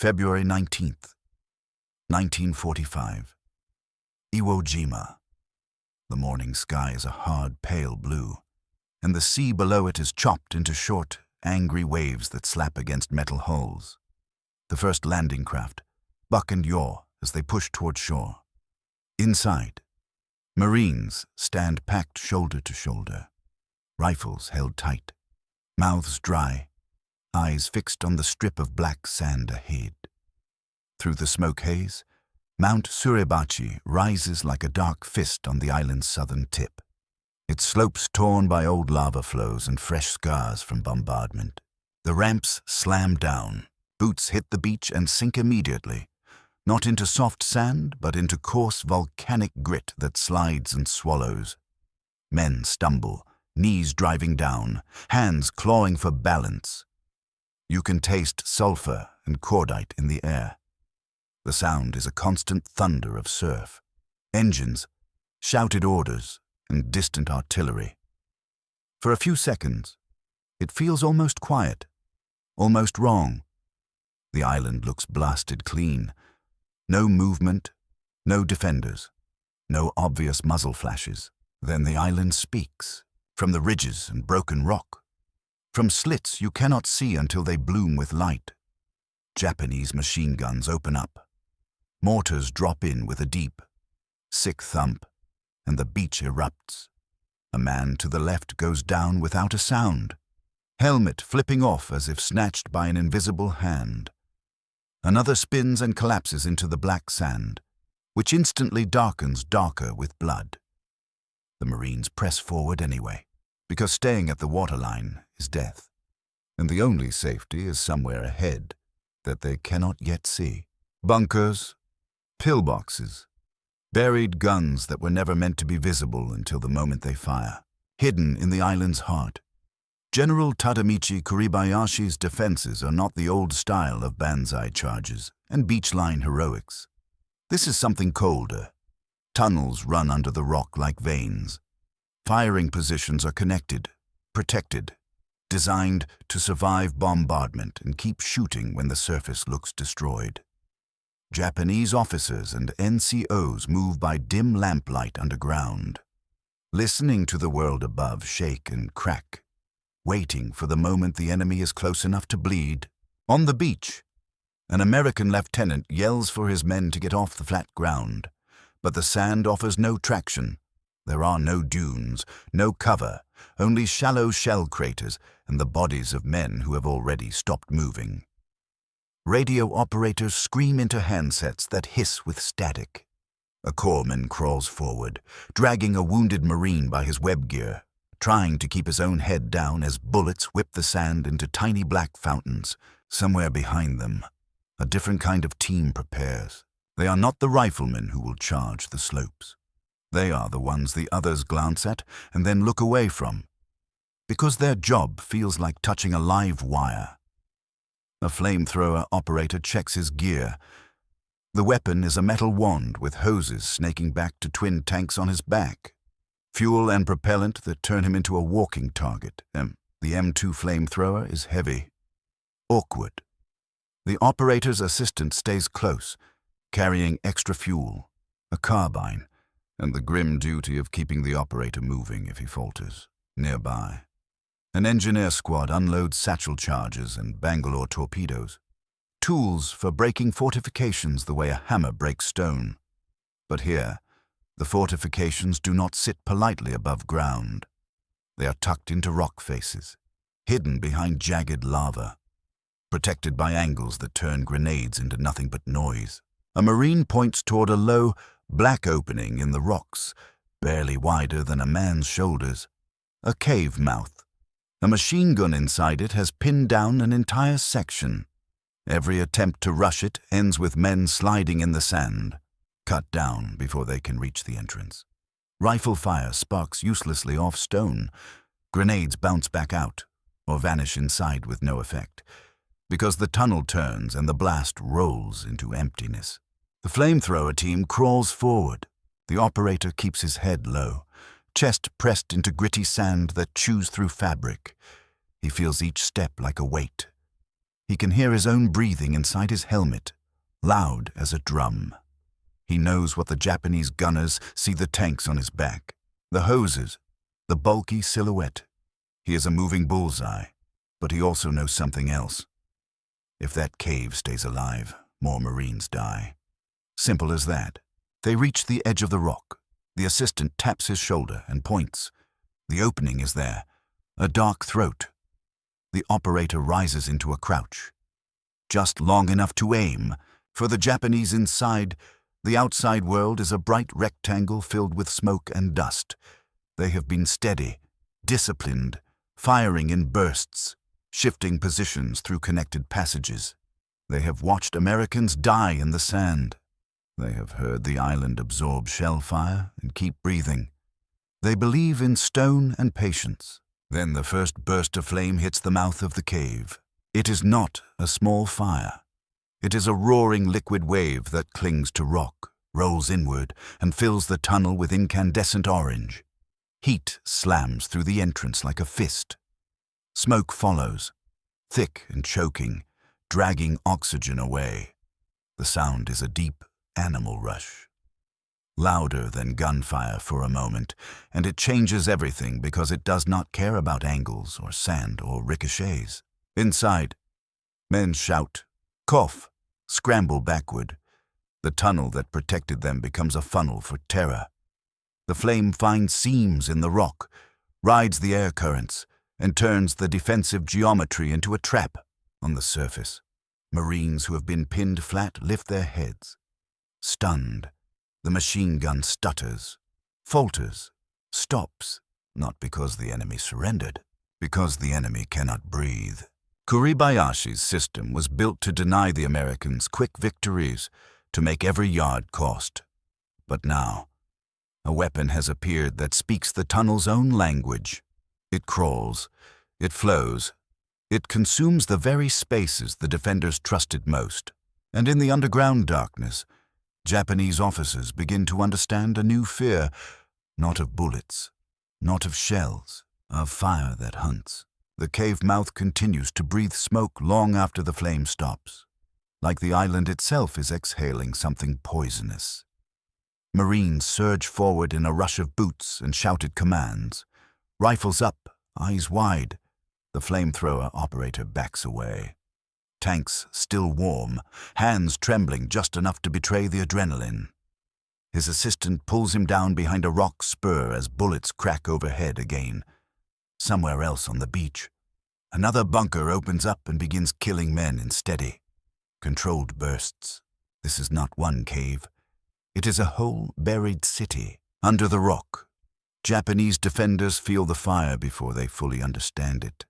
February 19th, 1945. Iwo Jima. The morning sky is a hard, pale blue, and the sea below it is chopped into short, angry waves that slap against metal hulls. The first landing craft buck and yaw as they push toward shore. Inside, Marines stand packed shoulder to shoulder, rifles held tight, mouths dry, eyes fixed on the strip of black sand ahead. Through the smoke haze, Mount Suribachi rises like a dark fist on the island's southern tip, its slopes torn by old lava flows and fresh scars from bombardment. The ramps slam down, boots hit the beach and sink immediately, not into soft sand, but into coarse volcanic grit that slides and swallows. Men stumble, knees driving down, hands clawing for balance. You can taste sulfur and cordite in the air. The sound is a constant thunder of surf, engines, shouted orders, and distant artillery. For a few seconds, it feels almost quiet, almost wrong. The island looks blasted clean. No movement, no defenders, no obvious muzzle flashes. Then the island speaks, from the ridges and broken rock, from slits you cannot see until they bloom with light. Japanese machine guns open up. Mortars drop in with a deep, sick thump, and the beach erupts. A man to the left goes down without a sound, helmet flipping off as if snatched by an invisible hand. Another spins and collapses into the black sand, which instantly darkens darker with blood. The Marines press forward anyway, because staying at the waterline is death, and the only safety is somewhere ahead that they cannot yet see. Bunkers, pillboxes, buried guns that were never meant to be visible until the moment they fire, hidden in the island's heart. General Tadamichi Kuribayashi's defenses are not the old style of banzai charges and beachline heroics. This is something colder. Tunnels run under the rock like veins. Firing positions are connected, protected, designed to survive bombardment and keep shooting when the surface looks destroyed. Japanese officers and NCOs move by dim lamplight underground, listening to the world above shake and crack, waiting for the moment the enemy is close enough to bleed. On the beach, an American lieutenant yells for his men to get off the flat ground, but the sand offers no traction. There are no dunes, no cover, only shallow shell craters and the bodies of men who have already stopped moving. Radio operators scream into handsets that hiss with static. A corpsman crawls forward, dragging a wounded Marine by his web gear, trying to keep his own head down as bullets whip the sand into tiny black fountains. Somewhere behind them, a different kind of team prepares. They are not the riflemen who will charge the slopes. They are the ones the others glance at and then look away from, because their job feels like touching a live wire. A flamethrower operator checks his gear. The weapon is a metal wand with hoses snaking back to twin tanks on his back. Fuel and propellant that turn him into a walking target. The M2 flamethrower is heavy, awkward. The operator's assistant stays close, carrying extra fuel, a carbine, and the grim duty of keeping the operator moving if he falters. Nearby, an engineer squad unloads satchel charges and Bangalore torpedoes, tools for breaking fortifications the way a hammer breaks stone. But here, the fortifications do not sit politely above ground. They are tucked into rock faces, hidden behind jagged lava, protected by angles that turn grenades into nothing but noise. A Marine points toward a low, black opening in the rocks, barely wider than a man's shoulders. A cave mouth. A machine gun inside it has pinned down an entire section. Every attempt to rush it ends with men sliding in the sand, cut down before they can reach the entrance. Rifle fire sparks uselessly off stone. Grenades bounce back out, or vanish inside with no effect, because the tunnel turns and the blast rolls into emptiness. The flamethrower team crawls forward. The operator keeps his head low, chest pressed into gritty sand that chews through fabric. He feels each step like a weight. He can hear his own breathing inside his helmet, loud as a drum. He knows what the Japanese gunners see: the tanks on his back, the hoses, the bulky silhouette. He is a moving bullseye, but he also knows something else. If that cave stays alive, more Marines die. Simple as that. They reach the edge of the rock. The assistant taps his shoulder and points. The opening is there, a dark throat. The operator rises into a crouch, just long enough to aim. For the Japanese inside, the outside world is a bright rectangle filled with smoke and dust. They have been steady, disciplined, firing in bursts, shifting positions through connected passages. They have watched Americans die in the sand. They have heard the island absorb shell fire and keep breathing. They believe in stone and patience. Then the first burst of flame hits the mouth of the cave. It is not a small fire. It is a roaring liquid wave that clings to rock, rolls inward, and fills the tunnel with incandescent orange. Heat slams through the entrance like a fist. Smoke follows, thick and choking, dragging oxygen away. The sound is a deep animal rush. Louder than gunfire for a moment, and it changes everything because it does not care about angles or sand or ricochets. Inside, men shout, cough, scramble backward. The tunnel that protected them becomes a funnel for terror. The flame finds seams in the rock, rides the air currents, and turns the defensive geometry into a trap. On the surface, Marines who have been pinned flat lift their heads. Stunned, the machine gun stutters, falters, stops, not because the enemy surrendered, because the enemy cannot breathe. Kuribayashi's system was built to deny the Americans quick victories, to make every yard cost. But now, a weapon has appeared that speaks the tunnel's own language. It crawls, it flows, it consumes the very spaces the defenders trusted most. And in the underground darkness, Japanese officers begin to understand a new fear, not of bullets, not of shells, of fire that hunts. The cave mouth continues to breathe smoke long after the flame stops, like the island itself is exhaling something poisonous. Marines surge forward in a rush of boots and shouted commands. Rifles up, eyes wide. The flamethrower operator backs away. Tanks still warm, hands trembling just enough to betray the adrenaline. His assistant pulls him down behind a rock spur as bullets crack overhead again. Somewhere else on the beach, another bunker opens up and begins killing men in steady, controlled bursts. This is not one cave. It is a whole buried city under the rock. Japanese defenders feel the fire before they fully understand it.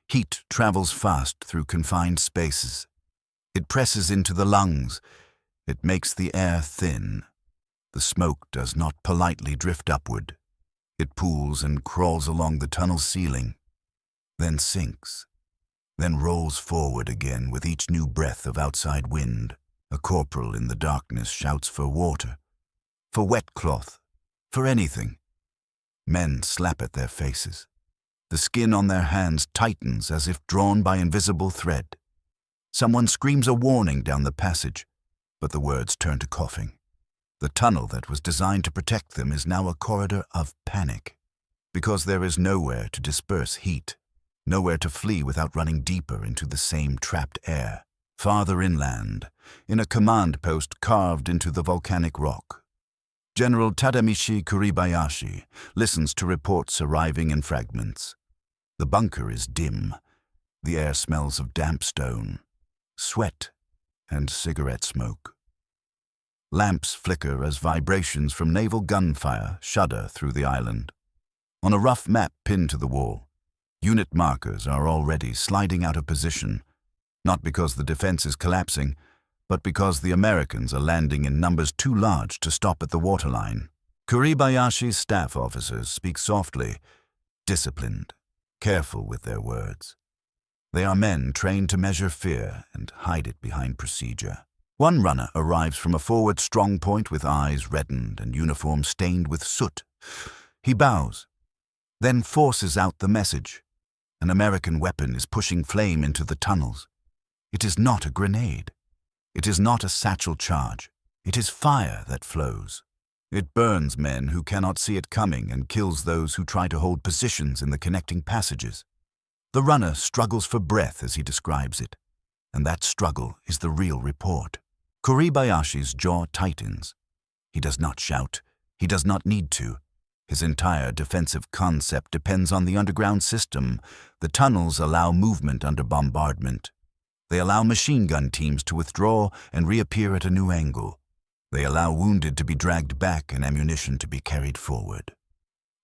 Heat travels fast through confined spaces. It presses into the lungs. It makes the air thin. The smoke does not politely drift upward. It pools and crawls along the tunnel ceiling, then sinks, then rolls forward again with each new breath of outside wind. A corporal in the darkness shouts for water, for wet cloth, for anything. Men slap at their faces. The skin on their hands tightens as if drawn by invisible thread. Someone screams a warning down the passage, but the words turn to coughing. The tunnel that was designed to protect them is now a corridor of panic, because there is nowhere to disperse heat, nowhere to flee without running deeper into the same trapped air. Farther inland, in a command post carved into the volcanic rock, General Tadamichi Kuribayashi listens to reports arriving in fragments. The bunker is dim. The air smells of damp stone, sweat, and cigarette smoke. Lamps flicker as vibrations from naval gunfire shudder through the island. On a rough map pinned to the wall, unit markers are already sliding out of position, not because the defense is collapsing, but because the Americans are landing in numbers too large to stop at the waterline. Kuribayashi's staff officers speak softly, disciplined, careful with their words. They are men trained to measure fear and hide it behind procedure. One runner arrives from a forward strong point with eyes reddened and uniform stained with soot. He bows, then forces out the message. An American weapon is pushing flame into the tunnels. It is not a grenade. It is not a satchel charge. It is fire that flows. It burns men who cannot see it coming and kills those who try to hold positions in the connecting passages. The runner struggles for breath as he describes it, and that struggle is the real report. Kuribayashi's jaw tightens. He does not shout. He does not need to. His entire defensive concept depends on the underground system. The tunnels allow movement under bombardment. They allow machine gun teams to withdraw and reappear at a new angle. They allow wounded to be dragged back and ammunition to be carried forward.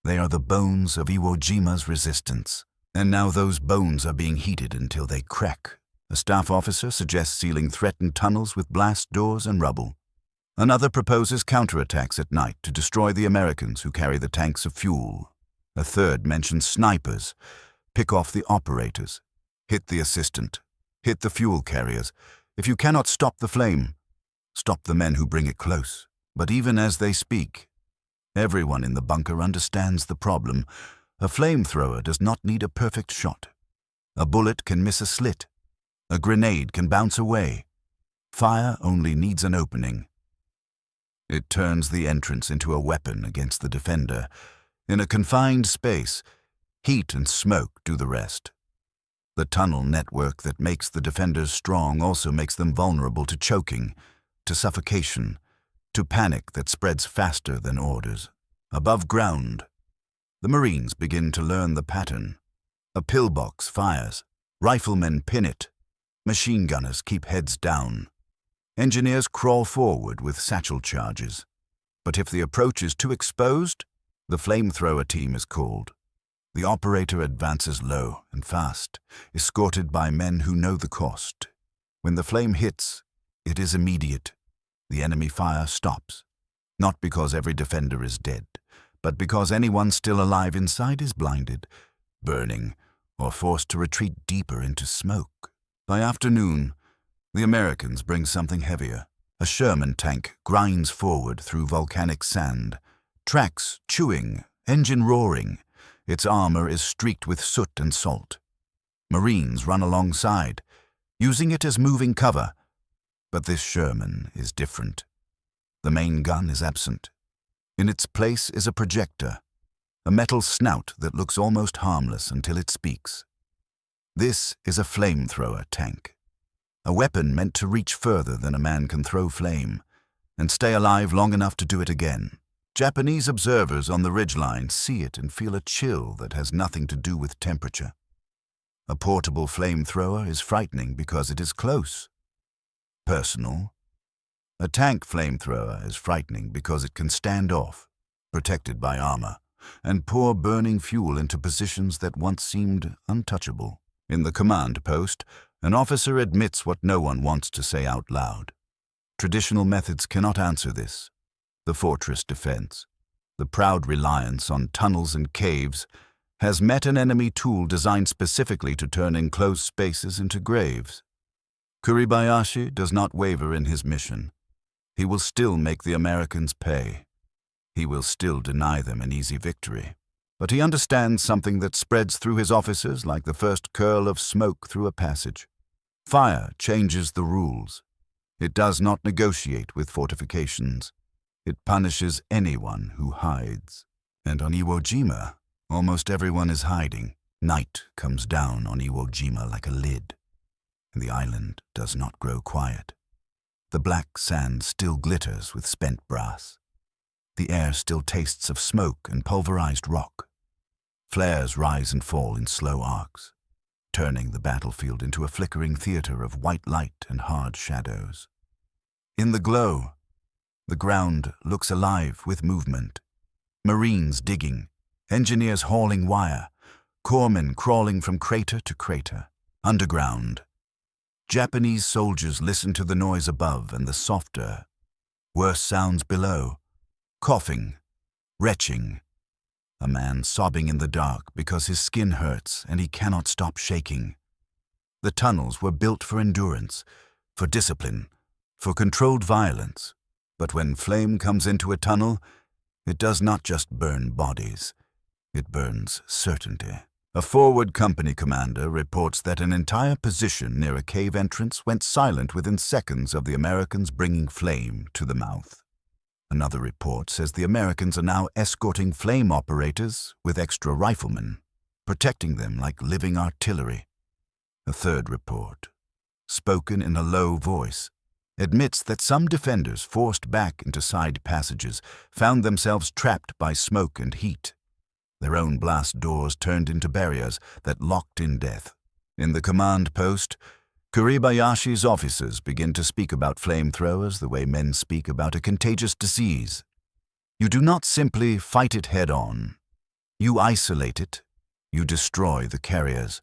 They are the bones of Iwo Jima's resistance. And now those bones are being heated until they crack. A staff officer suggests sealing threatened tunnels with blast doors and rubble. Another proposes counterattacks at night to destroy the Americans who carry the tanks of fuel. A third mentions snipers. Pick off the operators. Hit the assistant. Hit the fuel carriers. If you cannot stop the flame, stop the men who bring it close. But even as they speak, everyone in the bunker understands the problem. A flamethrower does not need a perfect shot. A bullet can miss a slit. A grenade can bounce away. Fire only needs an opening. It turns the entrance into a weapon against the defender. In a confined space, heat and smoke do the rest. The tunnel network that makes the defenders strong also makes them vulnerable to choking, to suffocation, to panic that spreads faster than orders. Above ground, the Marines begin to learn the pattern. A pillbox fires. Riflemen pin it. Machine gunners keep heads down. Engineers crawl forward with satchel charges. But if the approach is too exposed, the flamethrower team is called. The operator advances low and fast, escorted by men who know the cost. When the flame hits, it is immediate. The enemy fire stops, not because every defender is dead, but because anyone still alive inside is blinded, burning, or forced to retreat deeper into smoke. By afternoon, the Americans bring something heavier. A Sherman tank grinds forward through volcanic sand, tracks chewing, engine roaring. Its armor is streaked with soot and salt. Marines run alongside, using it as moving cover. But this Sherman is different. The main gun is absent. In its place is a projector, a metal snout that looks almost harmless until it speaks. This is a flamethrower tank, a weapon meant to reach further than a man can throw flame, and stay alive long enough to do it again. Japanese observers on the ridgeline see it and feel a chill that has nothing to do with temperature. A portable flamethrower is frightening because it is close, personal. A tank flamethrower is frightening because it can stand off, protected by armor, and pour burning fuel into positions that once seemed untouchable. In the command post, an officer admits what no one wants to say out loud. Traditional methods cannot answer this. The fortress defense, the proud reliance on tunnels and caves, has met an enemy tool designed specifically to turn enclosed spaces into graves. Kuribayashi does not waver in his mission. He will still make the Americans pay. He will still deny them an easy victory. But he understands something that spreads through his officers like the first curl of smoke through a passage. Fire changes the rules. It does not negotiate with fortifications. It punishes anyone who hides. And on Iwo Jima, almost everyone is hiding. Night comes down on Iwo Jima like a lid, and the island does not grow quiet. The black sand still glitters with spent brass. The air still tastes of smoke and pulverized rock. Flares rise and fall in slow arcs, turning the battlefield into a flickering theater of white light and hard shadows. In the glow, the ground looks alive with movement. Marines digging, engineers hauling wire, corpsmen crawling from crater to crater. Underground, Japanese soldiers listen to the noise above and the softer, worse sounds below. Coughing, retching. A man sobbing in the dark because his skin hurts and he cannot stop shaking. The tunnels were built for endurance, for discipline, for controlled violence. But when flame comes into a tunnel, it does not just burn bodies. It burns certainty. A forward company commander reports that an entire position near a cave entrance went silent within seconds of the Americans bringing flame to the mouth. Another report says the Americans are now escorting flame operators with extra riflemen, protecting them like living artillery. A third report, spoken in a low voice, admits that some defenders forced back into side passages found themselves trapped by smoke and heat. Their own blast doors turned into barriers that locked in death. In the command post, Kuribayashi's officers begin to speak about flamethrowers the way men speak about a contagious disease. You do not simply fight it head-on. You isolate it. You destroy the carriers.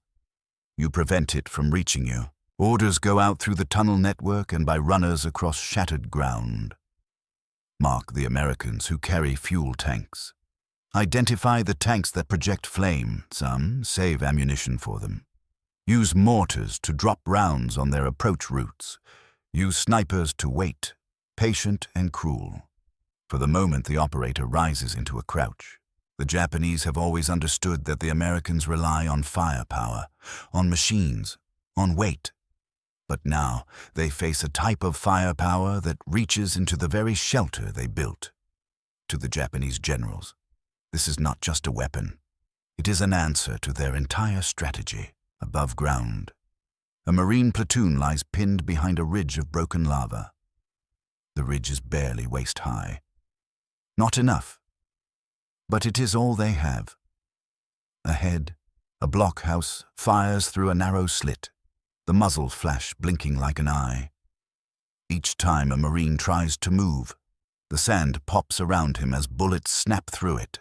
You prevent it from reaching you. Orders go out through the tunnel network and by runners across shattered ground. Mark the Americans who carry fuel tanks. Identify the tanks that project flame. Some save ammunition for them. Use mortars to drop rounds on their approach routes. Use snipers to wait, patient and cruel. For the moment the operator rises into a crouch. The Japanese have always understood that the Americans rely on firepower, on machines, on weight. But now they face a type of firepower that reaches into the very shelter they built. To the Japanese generals, this is not just a weapon. It is an answer to their entire strategy. Above ground, a Marine platoon lies pinned behind a ridge of broken lava. The ridge is barely waist high. Not enough, but it is all they have. Ahead, a blockhouse fires through a narrow slit, the muzzle flash blinking like an eye. Each time a Marine tries to move, the sand pops around him as bullets snap through it.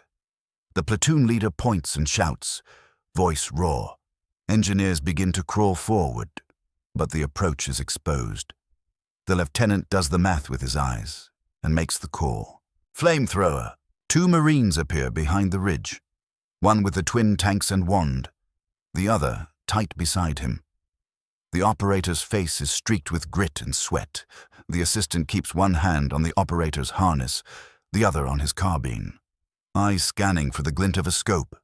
The platoon leader points and shouts, voice raw. Engineers begin to crawl forward, but the approach is exposed. The lieutenant does the math with his eyes and makes the call. Flamethrower! 2 Marines appear behind the ridge, one with the twin tanks and wand, the other tight beside him. The operator's face is streaked with grit and sweat. The assistant keeps one hand on the operator's harness, the other on his carbine. Eyes scanning for the glint of a scope,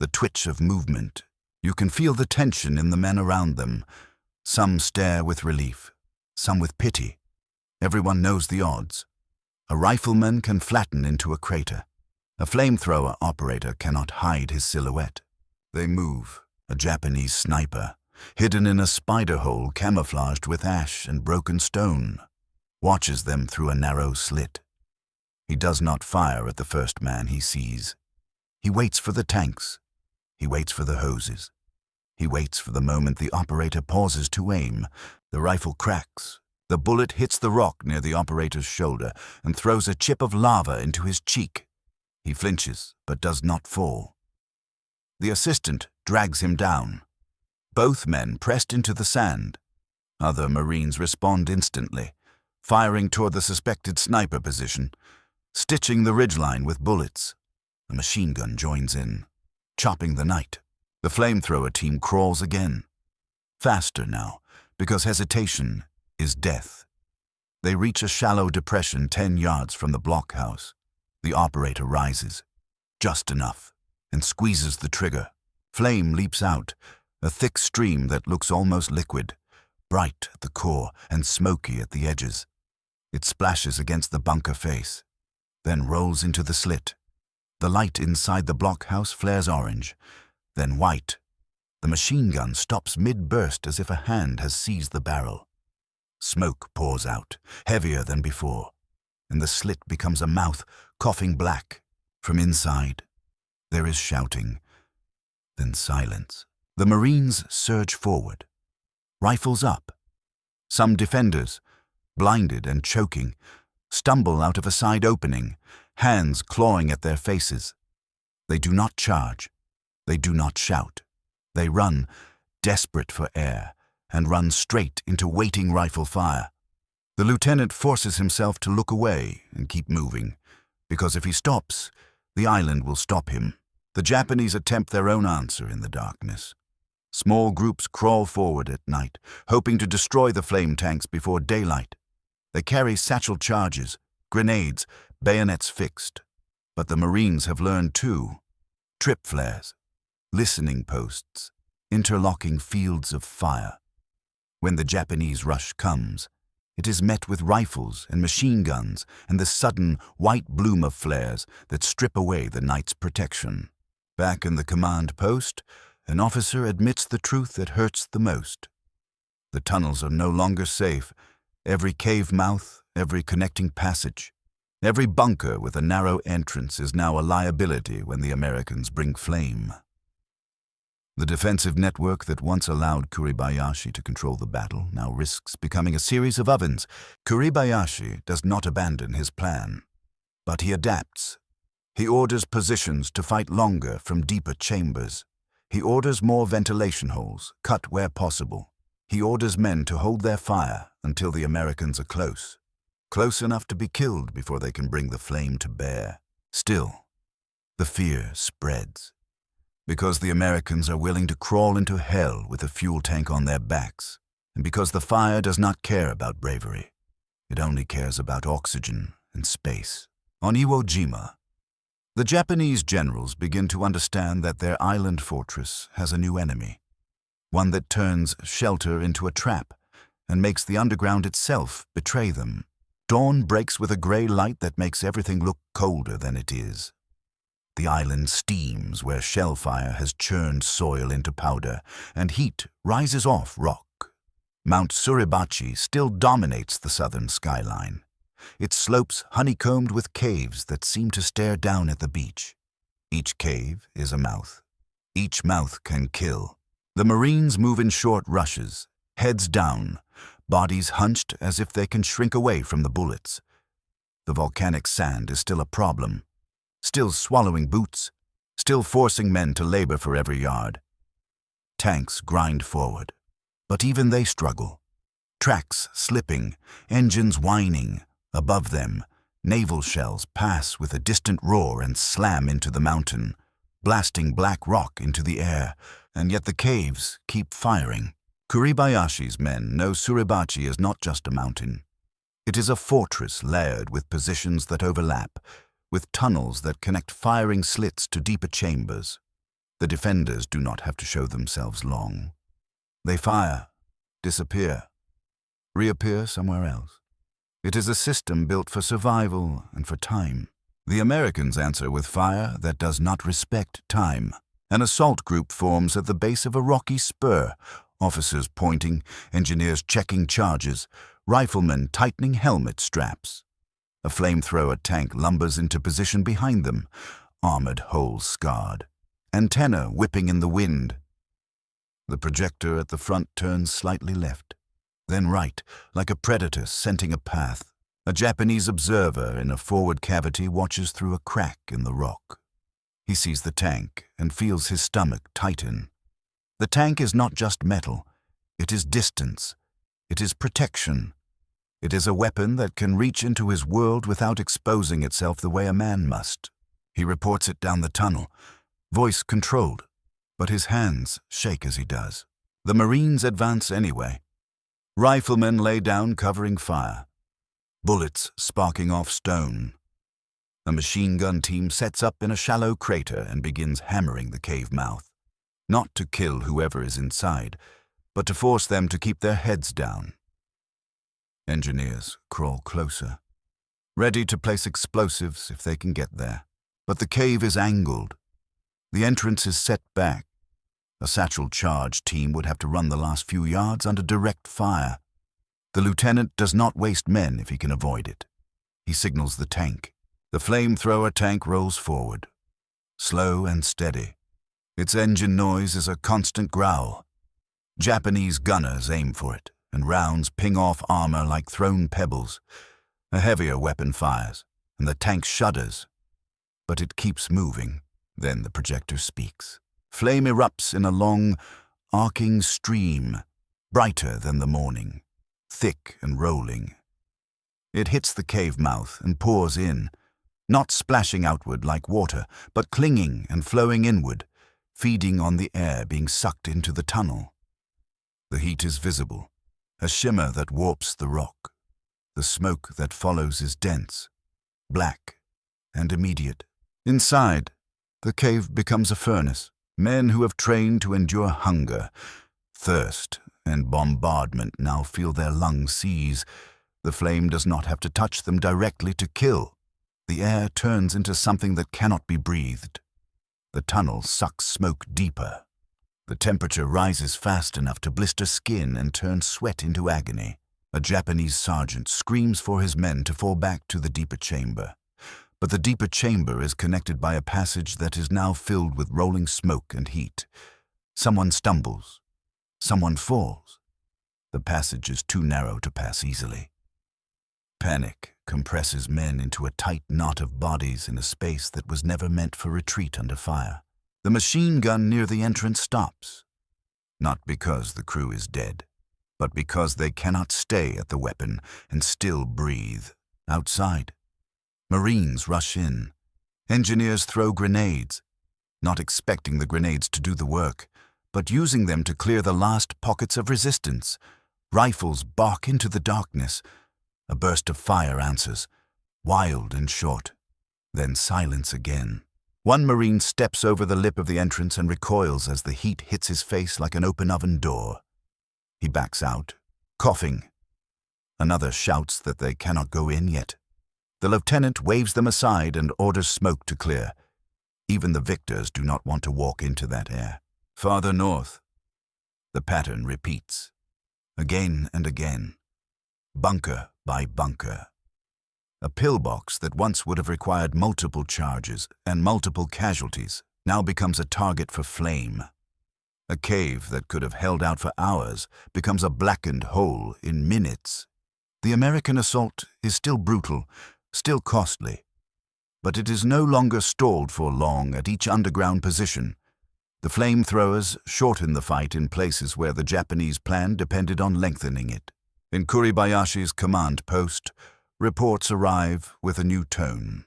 the twitch of movement. You can feel the tension in the men around them. Some stare with relief, some with pity. Everyone knows the odds. A rifleman can flatten into a crater. A flamethrower operator cannot hide his silhouette. They move. A Japanese sniper, hidden in a spider hole camouflaged with ash and broken stone, watches them through a narrow slit. He does not fire at the first man he sees. He waits for the tanks. He waits for the hoses. He waits for the moment the operator pauses to aim. The rifle cracks. The bullet hits the rock near the operator's shoulder and throws a chip of lava into his cheek. He flinches, but does not fall. The assistant drags him down. Both men pressed into the sand. Other Marines respond instantly, firing toward the suspected sniper position, stitching the ridgeline with bullets. A machine gun joins in, chopping the night. The flamethrower team crawls again. Faster now, because hesitation is death. They reach a shallow depression 10 yards from the blockhouse. The operator rises, just enough, and squeezes the trigger. Flame leaps out, a thick stream that looks almost liquid, bright at the core and smoky at the edges. It splashes against the bunker face, then rolls into the slit. The light inside the blockhouse flares orange, then white. The machine gun stops mid-burst as if a hand has seized the barrel. Smoke pours out, heavier than before, and the slit becomes a mouth coughing black. From inside, there is shouting, then silence. The Marines surge forward, rifles up. Some defenders, blinded and choking, stumble out of a side opening, hands clawing at their faces. They do not charge. They do not shout. They run, desperate for air, and run straight into waiting rifle fire. The lieutenant forces himself to look away and keep moving, because if he stops, the island will stop him. The Japanese attempt their own answer in the darkness. Small groups crawl forward at night, hoping to destroy the flame tanks before daylight. They carry satchel charges, grenades, bayonets fixed. But the Marines have learned too. Trip flares. listening posts, interlocking fields of fire. When the Japanese rush comes, it is met with rifles and machine guns and the sudden white bloom of flares that strip away the night's protection. Back in the command post, an officer admits the truth that hurts the most. The tunnels are no longer safe. Every cave mouth, every connecting passage, every bunker with a narrow entrance is now a liability when the Americans bring flame. The defensive network that once allowed Kuribayashi to control the battle now risks becoming a series of ovens. Kuribayashi does not abandon his plan, but he adapts. He orders positions to fight longer from deeper chambers. He orders more ventilation holes, cut where possible. He orders men to hold their fire until the Americans are close enough to be killed before they can bring the flame to bear. Still, the fear spreads, because the Americans are willing to crawl into hell with a fuel tank on their backs, and because the fire does not care about bravery. It only cares about oxygen and space. On Iwo Jima, the Japanese generals begin to understand that their island fortress has a new enemy, one that turns shelter into a trap and makes the underground itself betray them. Dawn breaks with a gray light that makes everything look colder than it is. The island steams where shell fire has churned soil into powder, and heat rises off rock. Mount Suribachi still dominates the southern skyline, its slopes honeycombed with caves that seem to stare down at the beach. Each cave is a mouth. Each mouth can kill. The Marines move in short rushes, heads down, bodies hunched as if they can shrink away from the bullets. The volcanic sand is still a problem, still swallowing boots, still forcing men to labor for every yard. Tanks grind forward, but even they struggle. Tracks slipping, engines whining. Above them, naval shells pass with a distant roar and slam into the mountain, blasting black rock into the air, and yet the caves keep firing. Kuribayashi's men know Suribachi is not just a mountain. It is a fortress layered with positions that overlap, with tunnels that connect firing slits to deeper chambers. The defenders do not have to show themselves long. They fire, disappear, reappear somewhere else. It is a system built for survival and for time. The Americans answer with fire that does not respect time. An assault group forms at the base of a rocky spur, officers pointing, engineers checking charges, riflemen tightening helmet straps. A flamethrower tank lumbers into position behind them, armored holes scarred, antenna whipping in the wind. The projector at the front turns slightly left, then right, like a predator scenting a path. A Japanese observer in a forward cavity watches through a crack in the rock. He sees the tank and feels his stomach tighten. The tank is not just metal. It is distance. It is protection. It is a weapon that can reach into his world without exposing itself the way a man must. He reports it down the tunnel, voice controlled, but his hands shake as he does. The Marines advance anyway. Riflemen lay down covering fire, bullets sparking off stone. A machine gun team sets up in a shallow crater and begins hammering the cave mouth, not to kill whoever is inside, but to force them to keep their heads down. Engineers crawl closer, ready to place explosives if they can get there. But the cave is angled. The entrance is set back. A satchel charge team would have to run the last few yards under direct fire. The lieutenant does not waste men if he can avoid it. He signals the tank. The flamethrower tank rolls forward, slow and steady. Its engine noise is a constant growl. Japanese gunners aim for it, and rounds ping off armor like thrown pebbles. A heavier weapon fires, and the tank shudders. But it keeps moving. Then the projector speaks. Flame erupts in a long, arcing stream, brighter than the morning, thick and rolling. It hits the cave mouth and pours in, not splashing outward like water, but clinging and flowing inward, feeding on the air being sucked into the tunnel. The heat is visible, a shimmer that warps the rock. The smoke that follows is dense, black, and immediate. Inside, the cave becomes a furnace. Men who have trained to endure hunger, thirst, and bombardment now feel their lungs seize. The flame does not have to touch them directly to kill. The air turns into something that cannot be breathed. The tunnel sucks smoke deeper. The temperature rises fast enough to blister skin and turn sweat into agony. A Japanese sergeant screams for his men to fall back to the deeper chamber. But the deeper chamber is connected by a passage that is now filled with rolling smoke and heat. Someone stumbles. Someone falls. The passage is too narrow to pass easily. Panic compresses men into a tight knot of bodies in a space that was never meant for retreat under fire. The machine gun near the entrance stops. Not because the crew is dead, but because they cannot stay at the weapon and still breathe. Outside, Marines rush in. Engineers throw grenades, not expecting the grenades to do the work, but using them to clear the last pockets of resistance. Rifles bark into the darkness. A burst of fire answers, wild and short. Then silence again. One Marine steps over the lip of the entrance and recoils as the heat hits his face like an open oven door. He backs out, coughing. Another shouts that they cannot go in yet. The lieutenant waves them aside and orders smoke to clear. Even the victors do not want to walk into that air. Farther north, the pattern repeats. Again and again. Bunker by bunker. A pillbox that once would have required multiple charges and multiple casualties now becomes a target for flame. A cave that could have held out for hours becomes a blackened hole in minutes. The American assault is still brutal, still costly, but it is no longer stalled for long at each underground position. The flamethrowers shorten the fight in places where the Japanese plan depended on lengthening it. In Kuribayashi's command post, reports arrive with a new tone.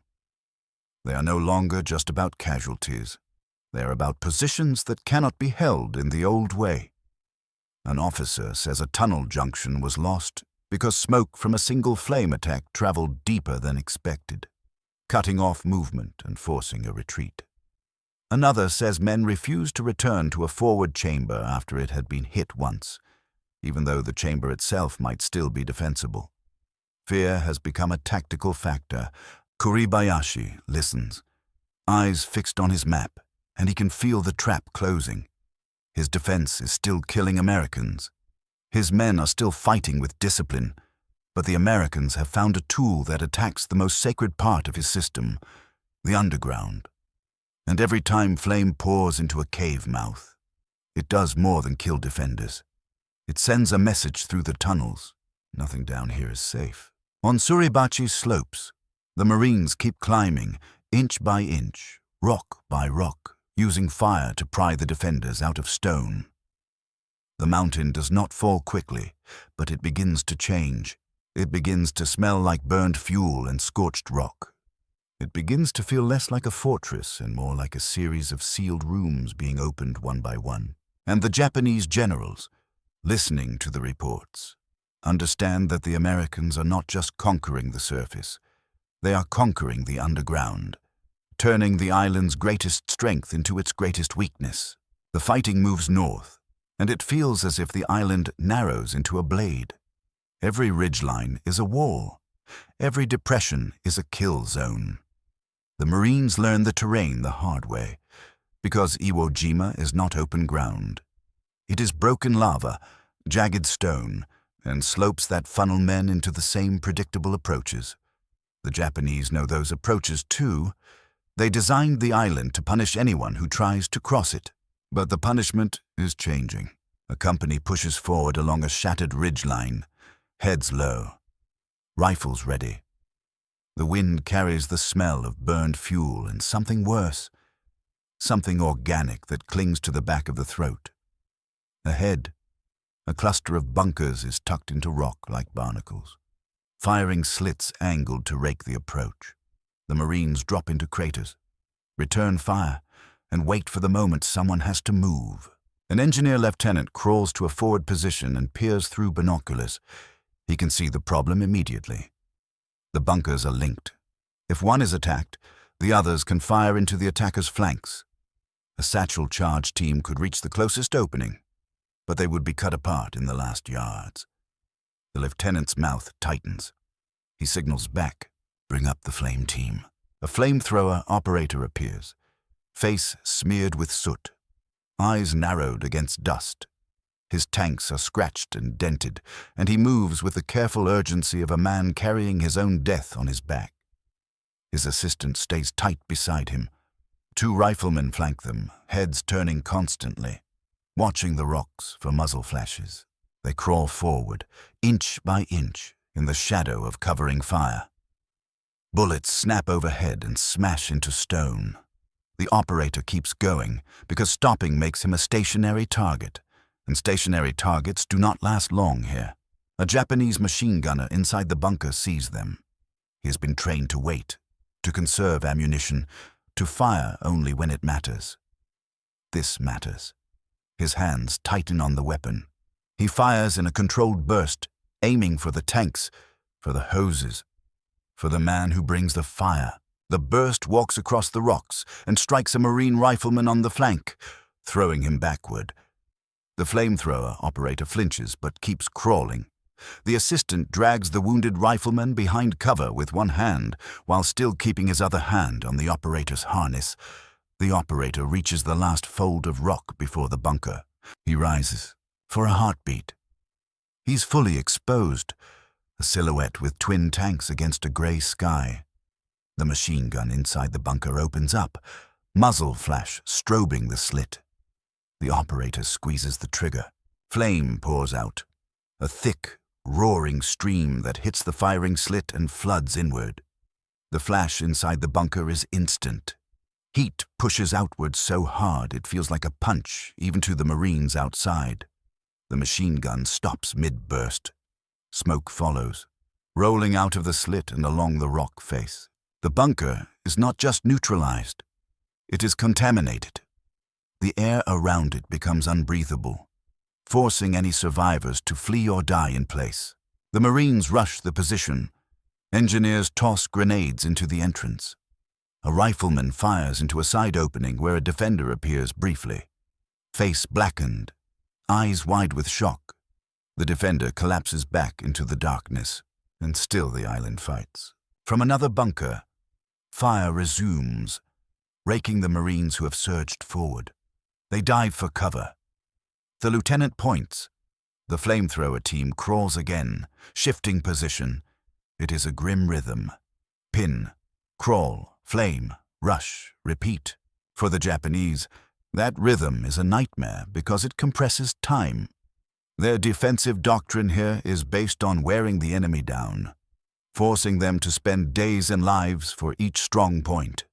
They are no longer just about casualties. They are about positions that cannot be held in the old way. An officer says a tunnel junction was lost because smoke from a single flame attack traveled deeper than expected, cutting off movement and forcing a retreat. Another says men refused to return to a forward chamber after it had been hit once, even though the chamber itself might still be defensible. Fear has become a tactical factor. Kuribayashi listens, eyes fixed on his map, and he can feel the trap closing. His defense is still killing Americans. His men are still fighting with discipline, but the Americans have found a tool that attacks the most sacred part of his system, the underground. And every time flame pours into a cave mouth, it does more than kill defenders. It sends a message through the tunnels. Nothing down here is safe. On Suribachi's slopes, the Marines keep climbing, inch by inch, rock by rock, using fire to pry the defenders out of stone. The mountain does not fall quickly, but it begins to change. It begins to smell like burned fuel and scorched rock. It begins to feel less like a fortress and more like a series of sealed rooms being opened one by one. And the Japanese generals, listening to the reports, understand that the Americans are not just conquering the surface. They are conquering the underground, turning the island's greatest strength into its greatest weakness. The fighting moves north, and it feels as if the island narrows into a blade. Every ridgeline is a wall. Every depression is a kill zone. The Marines learn the terrain the hard way, because Iwo Jima is not open ground. It is broken lava, jagged stone, and slopes that funnel men into the same predictable approaches. The Japanese know those approaches too. They designed the island to punish anyone who tries to cross it. But the punishment is changing. A company pushes forward along a shattered ridgeline, heads low, rifles ready. The wind carries the smell of burned fuel and something worse, something organic that clings to the back of the throat. Ahead, a cluster of bunkers is tucked into rock like barnacles, firing slits angled to rake the approach. The Marines drop into craters, return fire, and wait for the moment someone has to move. An engineer lieutenant crawls to a forward position and peers through binoculars. He can see the problem immediately. The bunkers are linked. If one is attacked, the others can fire into the attacker's flanks. A satchel charge team could reach the closest opening, but they would be cut apart in the last yards. The lieutenant's mouth tightens. He signals back, "Bring up the flame team." A flamethrower operator appears, face smeared with soot, eyes narrowed against dust. His tanks are scratched and dented, and he moves with the careful urgency of a man carrying his own death on his back. His assistant stays tight beside him. 2 riflemen flank them, heads turning constantly, watching the rocks for muzzle flashes. They crawl forward, inch by inch, in the shadow of covering fire. Bullets snap overhead and smash into stone. The operator keeps going, because stopping makes him a stationary target, and stationary targets do not last long here. A Japanese machine gunner inside the bunker sees them. He has been trained to wait, to conserve ammunition, to fire only when it matters. This matters. His hands tighten on the weapon. He fires in a controlled burst, aiming for the tanks, for the hoses, for the man who brings the fire. The burst walks across the rocks and strikes a Marine rifleman on the flank, throwing him backward. The flamethrower operator flinches but keeps crawling. The assistant drags the wounded rifleman behind cover with one hand, while still keeping his other hand on the operator's harness. The operator reaches the last fold of rock before the bunker. He rises, for a heartbeat. He's fully exposed, a silhouette with twin tanks against a gray sky. The machine gun inside the bunker opens up, muzzle flash strobing the slit. The operator squeezes the trigger. Flame pours out, a thick, roaring stream that hits the firing slit and floods inward. The flash inside the bunker is instant. Heat pushes outward so hard it feels like a punch, even to the Marines outside. The machine gun stops mid-burst. Smoke follows, rolling out of the slit and along the rock face. The bunker is not just neutralized, it is contaminated. The air around it becomes unbreathable, forcing any survivors to flee or die in place. The Marines rush the position. Engineers toss grenades into the entrance. A rifleman fires into a side opening where a defender appears briefly. Face blackened, eyes wide with shock. The defender collapses back into the darkness, and still the island fights. From another bunker, fire resumes, raking the Marines who have surged forward. They dive for cover. The lieutenant points. The flamethrower team crawls again, shifting position. It is a grim rhythm. Pin, crawl, flame, rush, repeat. For the Japanese, that rhythm is a nightmare because it compresses time. Their defensive doctrine here is based on wearing the enemy down, forcing them to spend days and lives for each strong point.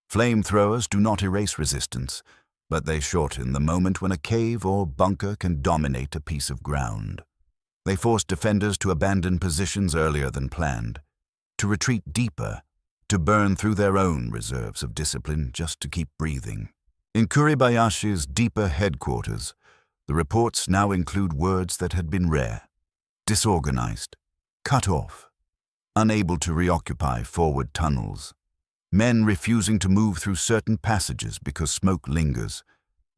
Flamethrowers do not erase resistance, but they shorten the moment when a cave or bunker can dominate a piece of ground. They force defenders to abandon positions earlier than planned, to retreat deeper, to burn through their own reserves of discipline just to keep breathing. In Kuribayashi's deeper headquarters, the reports now include words that had been rare: disorganized, cut off, unable to reoccupy forward tunnels, men refusing to move through certain passages because smoke lingers,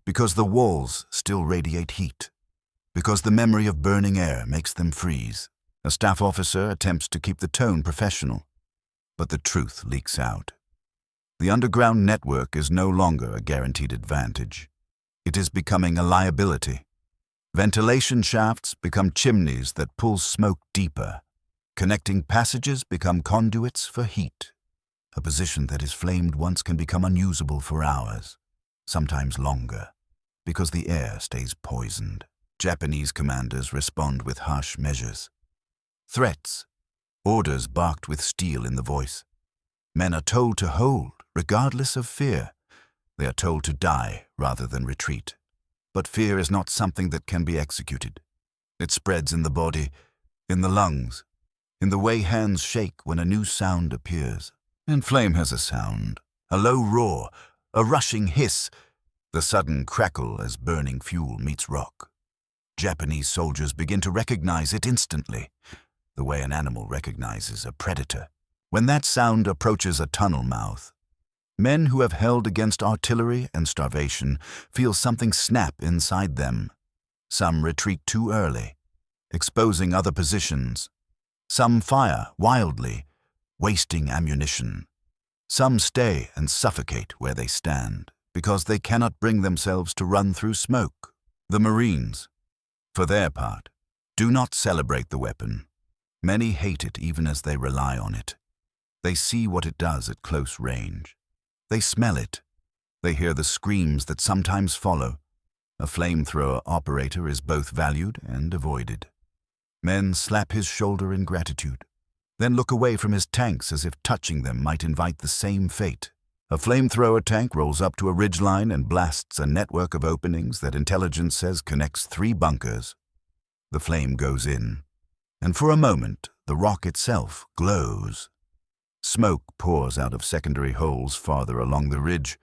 because the walls still radiate heat, because the memory of burning air makes them freeze. A staff officer attempts to keep the tone professional, but the truth leaks out. The underground network is no longer a guaranteed advantage. It is becoming a liability. Ventilation shafts become chimneys that pull smoke deeper. Connecting passages become conduits for heat. A position that is flamed once can become unusable for hours, sometimes longer, because the air stays poisoned. Japanese commanders respond with harsh measures. Threats, orders barked with steel in the voice. Men are told to hold, regardless of fear. They are told to die rather than retreat. But fear is not something that can be executed. It spreads in the body, in the lungs, in the way hands shake when a new sound appears. And flame has a sound, a low roar, a rushing hiss, the sudden crackle as burning fuel meets rock. Japanese soldiers begin to recognize it instantly, the way an animal recognizes a predator. When that sound approaches a tunnel mouth, Men who have held against artillery and starvation feel something snap inside them. Some retreat too early, exposing other positions. Some fire wildly, wasting ammunition. Some stay and suffocate where they stand, because they cannot bring themselves to run through smoke. The Marines, for their part, do not celebrate the weapon. Many hate it even as they rely on it. They see what it does at close range. They smell it. They hear the screams that sometimes follow. A flamethrower operator is both valued and avoided. Men slap his shoulder in gratitude, then look away from his tanks as if touching them might invite the same fate. A flamethrower tank rolls up to a ridgeline and blasts a network of openings that intelligence says connects 3 bunkers. The flame goes in, and for a moment, the rock itself glows. Smoke pours out of secondary holes farther along the ridge,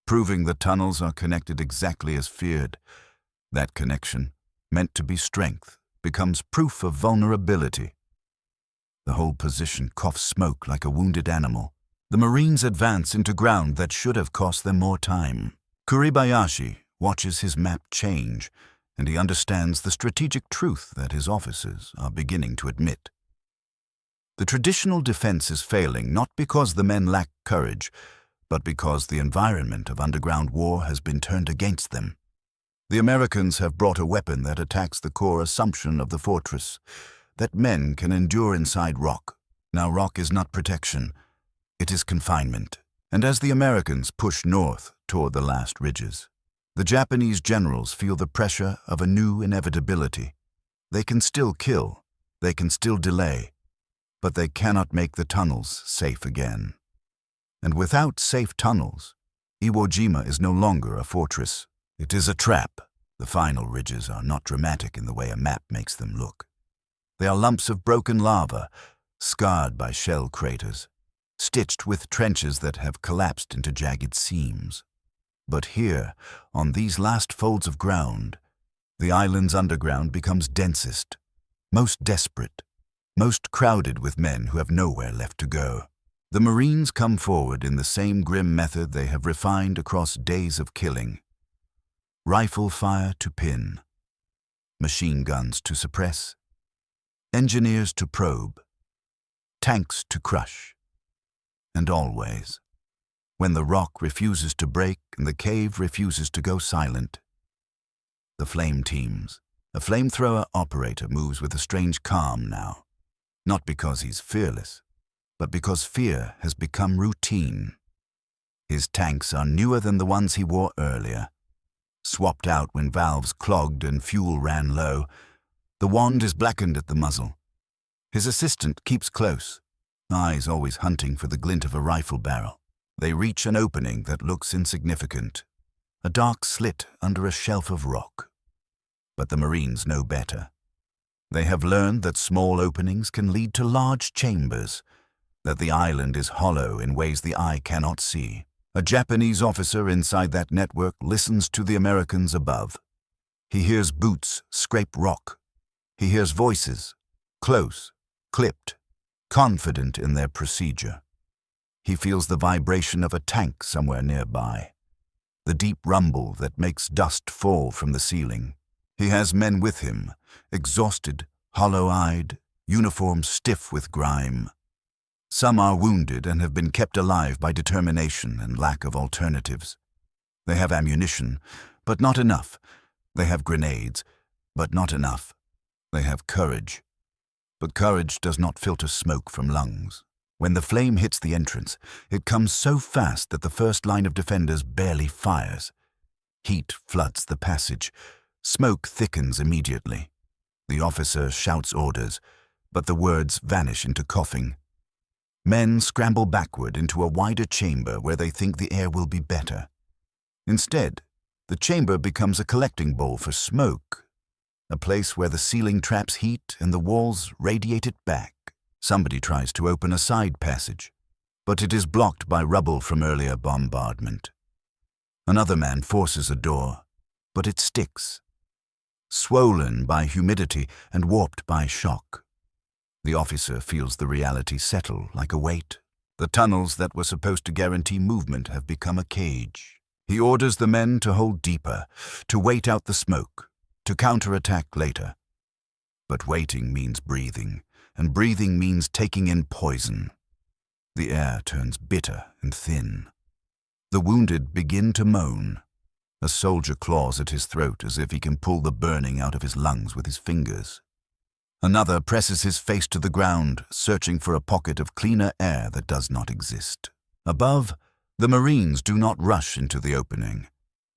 proving the tunnels are connected exactly as feared. That connection, meant to be strength, becomes proof of vulnerability. The whole position coughs smoke like a wounded animal. The Marines advance into ground that should have cost them more time. Kuribayashi watches his map change, and he understands the strategic truth that his officers are beginning to admit. The traditional defense is failing not because the men lack courage, but because the environment of underground war has been turned against them. The Americans have brought a weapon that attacks the core assumption of the fortress, that men can endure inside rock. Now rock is not protection, it is confinement. And as the Americans push north toward the last ridges, the Japanese generals feel the pressure of a new inevitability. They can still kill, they can still delay, but they cannot make the tunnels safe again. And without safe tunnels, Iwo Jima is no longer a fortress. It is a trap. The final ridges are not dramatic in the way a map makes them look. They are lumps of broken lava, scarred by shell craters, stitched with trenches that have collapsed into jagged seams. But here, on these last folds of ground, the island's underground becomes densest, most desperate, most crowded with men who have nowhere left to go. The Marines come forward in the same grim method they have refined across days of killing. Rifle fire to pin, machine guns to suppress, engineers to probe, tanks to crush. And always, when the rock refuses to break and the cave refuses to go silent, the flame teams. A flamethrower operator moves with a strange calm now, not because he's fearless, but because fear has become routine. His tanks are newer than the ones he wore earlier, swapped out when valves clogged and fuel ran low. The wand is blackened at the muzzle. His assistant keeps close, eyes always hunting for the glint of a rifle barrel. They reach an opening that looks insignificant, a dark slit under a shelf of rock. But the Marines know better. They have learned that small openings can lead to large chambers, that the island is hollow in ways the eye cannot see. A Japanese officer inside that network listens to the Americans above. He hears boots scrape rock. He hears voices, close, clipped, confident in their procedure. He feels the vibration of a tank somewhere nearby, the deep rumble that makes dust fall from the ceiling. He has men with him, exhausted, hollow-eyed, uniforms stiff with grime. Some are wounded and have been kept alive by determination and lack of alternatives. They have ammunition, but not enough. They have grenades, but not enough. They have courage, but courage does not filter smoke from lungs. When the flame hits the entrance, it comes so fast that the first line of defenders barely fires. Heat floods the passage. Smoke thickens immediately. The officer shouts orders, but the words vanish into coughing. Men scramble backward into a wider chamber where they think the air will be better. Instead, the chamber becomes a collecting bowl for smoke, a place where the ceiling traps heat and the walls radiate it back. Somebody tries to open a side passage, but it is blocked by rubble from earlier bombardment. Another man forces a door, but it sticks, swollen by humidity and warped by shock. The officer feels the reality settle like a weight. The tunnels that were supposed to guarantee movement have become a cage. He orders the men to hold deeper, to wait out the smoke, to counterattack later. But waiting means breathing, and breathing means taking in poison. The air turns bitter and thin. The wounded begin to moan. A soldier claws at his throat as if he can pull the burning out of his lungs with his fingers. Another presses his face to the ground, searching for a pocket of cleaner air that does not exist. Above, the Marines do not rush into the opening.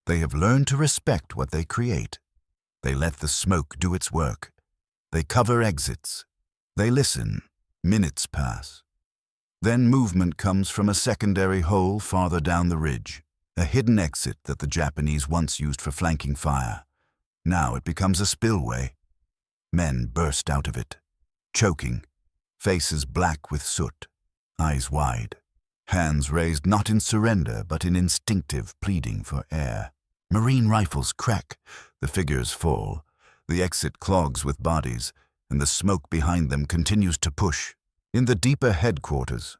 They have learned to respect what they create. They let the smoke do its work. They cover exits. They listen. Minutes pass. Then movement comes from a secondary hole farther down the ridge, a hidden exit that the Japanese once used for flanking fire. Now it becomes a spillway. Men burst out of it, choking, faces black with soot, eyes wide, hands raised not in surrender but in instinctive pleading for air. Marine rifles crack, the figures fall, the exit clogs with bodies, and the smoke behind them continues to push. In the deeper headquarters,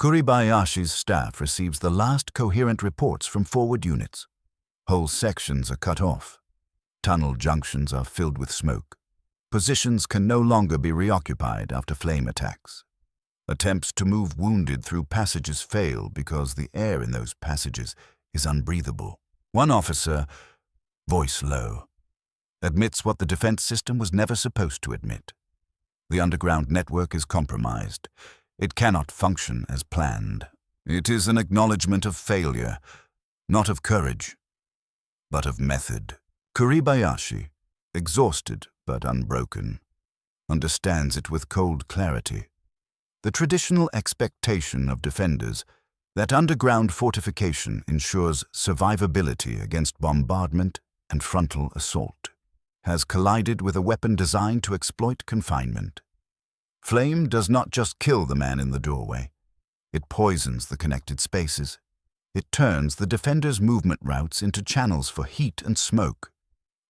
Kuribayashi's staff receives the last coherent reports from forward units. Whole sections are cut off. Tunnel junctions are filled with smoke. Positions can no longer be reoccupied after flame attacks. Attempts to move wounded through passages fail because the air in those passages is unbreathable. One officer, voice low, admits what the defense system was never supposed to admit. The underground network is compromised. It cannot function as planned. It is an acknowledgement of failure, not of courage, but of method. Kuribayashi, exhausted but unbroken, understands it with cold clarity. The traditional expectation of defenders that underground fortification ensures survivability against bombardment and frontal assault has collided with a weapon designed to exploit confinement. Flame does not just kill the man in the doorway. It poisons the connected spaces. It turns the defender's movement routes into channels for heat and smoke.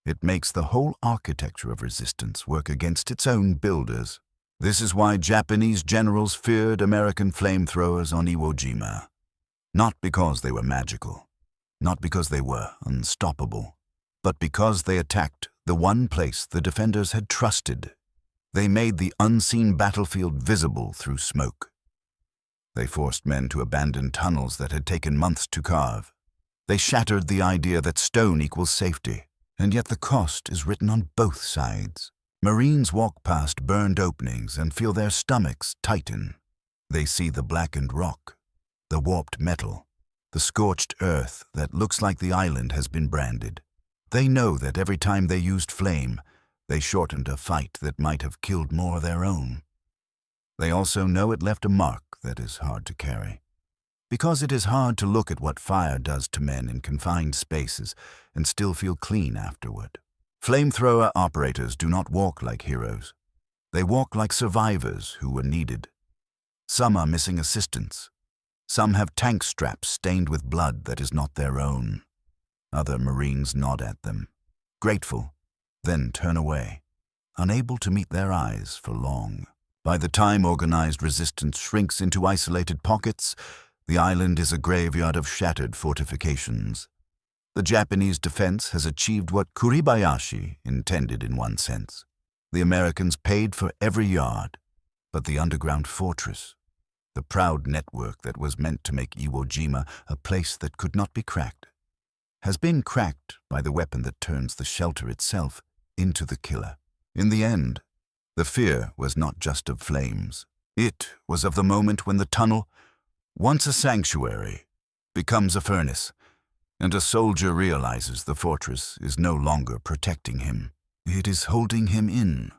It makes the whole architecture of resistance work against its own builders. This is why Japanese generals feared American flamethrowers on Iwo Jima. Not because they were magical, not because they were unstoppable, but because they attacked the one place the defenders had trusted. They made the unseen battlefield visible through smoke. They forced men to abandon tunnels that had taken months to carve. They shattered the idea that stone equals safety, and yet the cost is written on both sides. Marines walk past burned openings and feel their stomachs tighten. They see the blackened rock, the warped metal, the scorched earth that looks like the island has been branded. They know that every time they used flame, they shortened a fight that might have killed more of their own. They also know it left a mark that is hard to carry. Because it is hard to look at what fire does to men in confined spaces and still feel clean afterward. Flamethrower operators do not walk like heroes. They walk like survivors who were needed. Some are missing assistance. Some have tank straps stained with blood that is not their own. Other Marines nod at them, grateful, then turn away, unable to meet their eyes for long. By the time organized resistance shrinks into isolated pockets, the island is a graveyard of shattered fortifications. The Japanese defense has achieved what Kuribayashi intended in one sense. The Americans paid for every yard, but the underground fortress, the proud network that was meant to make Iwo Jima a place that could not be cracked, has been cracked by the weapon that turns the shelter itself into the killer. In the end, the fear was not just of flames. It was of the moment when the tunnel, once a sanctuary, becomes a furnace, and a soldier realizes the fortress is no longer protecting him. It is holding him in.